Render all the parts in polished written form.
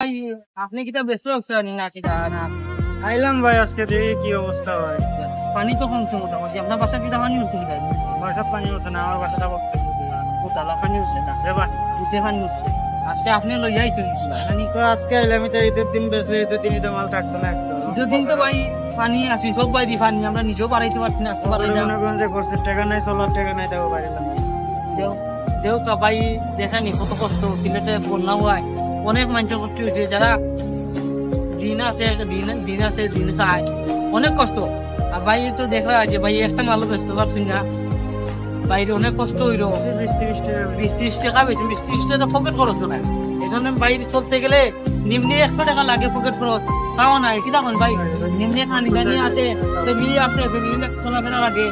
ভাই আপনি কি তা ব্যস্ত আছেন না সেটা না? আইলাম ভাই, আজকে দেখি কি অবস্থা হয়। পানি তো কমছে মোটামুটি। আপনার বাসা কি তা পানি উঠছে ভাই? বাসার পানি হতো না, আমার বাসাটা কোথালা পানি উঠছে না? নিচে পানি উঠছে। আজকে আপনি লইয়া আইছেন কি ভাই? তো আজকে আইলাম, তো ঈদের দিন বেচলে ঈদের দিনই তো মাল থাকতো না একটু। যদিন তো ভাই পানি আছে, সব ভাই দি পানি আমরা নিজেও বাড়াইতে পারছি না, আজকে বাড়াইলাম। মনে করেন যে খরচের টাকা নাই, চলার টাকা নাই, তাও পারিলাম। দেও তো ভাই দেখেনি কত কষ্ট সিলেটে বন্যা হয়, অনেক মানুষের কষ্ট হয়েছে, যারা দিন আছে দিন চায়, অনেক কষ্ট। আর ভাই তো দেখা আছে ভাই একটা মালও বেচতে পারছি না, বাইরে অনেক কষ্ট হইল। 20-30 টাকা বেশি, 20-30 টাকা পকেট খরচ না। এই জন্য বাইরে চলতে গেলে নিম্নে 100 টাকা লাগে পকেট খরচ, তাও নাই কি তখন ভাই নিম্নে খানি দানি আছে, ফ্যামিলি আছে, ফ্যামিলি চলাফেরা লাগে,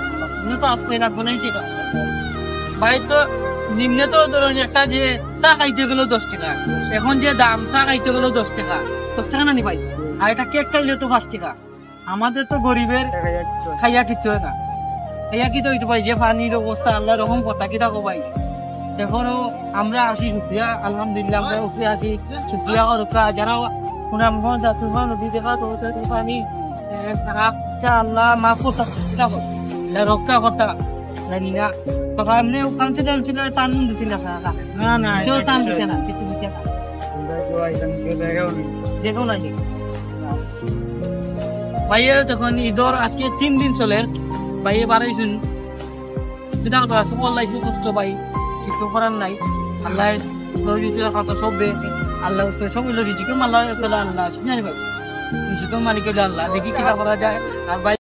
তো আসতে লাগবে না সেটা। ভাই তো নিম্নে তো ধরুন একটা যে চা খাইতে গেল 10 টাকা, এখন যে দাম চা খাইতে গেল 10 টাকা, 10 টাকা না নি ভাই। আর এটা কেক খাইলে তো 5 টাকা। আমাদের তো গরিবের খাইয়া কিচ্ছু না, খাইয়া কি তো হইতে ভাই, যে পানির অবস্থা আল্লাহ রকম কথা কি থাকো ভাই। এখনো আমরা আসি সুফিয়া, আলহামদুলিল্লাহ আমরা উপরে আসি সুফিয়া করকা, যারা সুনামগঞ্জ জাতুরমা নদী দেখা তো পানি আল্লাহ মাফ করতা রক্ষা করতা জানি না। তখন এমনি কাউন্সিলর ছিল, টান দিছিল না না, সেও টান দিছে না, কিছু দিছে না, দেখো না ভাইয়ে। যখন ঈদর আজকে 3 দিন চলে, ভাইয়ে বাড়াইছুন যেটা কথা সকল লাইফে কষ্ট ভাই, কিছু করার নাই। আল্লাহ কথা সব আল্লাহ সব হইলো রিজিকে মাল্লা আল্লাহ, ভাই রিজিকের মালিক হইলো আল্লাহ, দেখি কিটা করা যায়। আর ভাই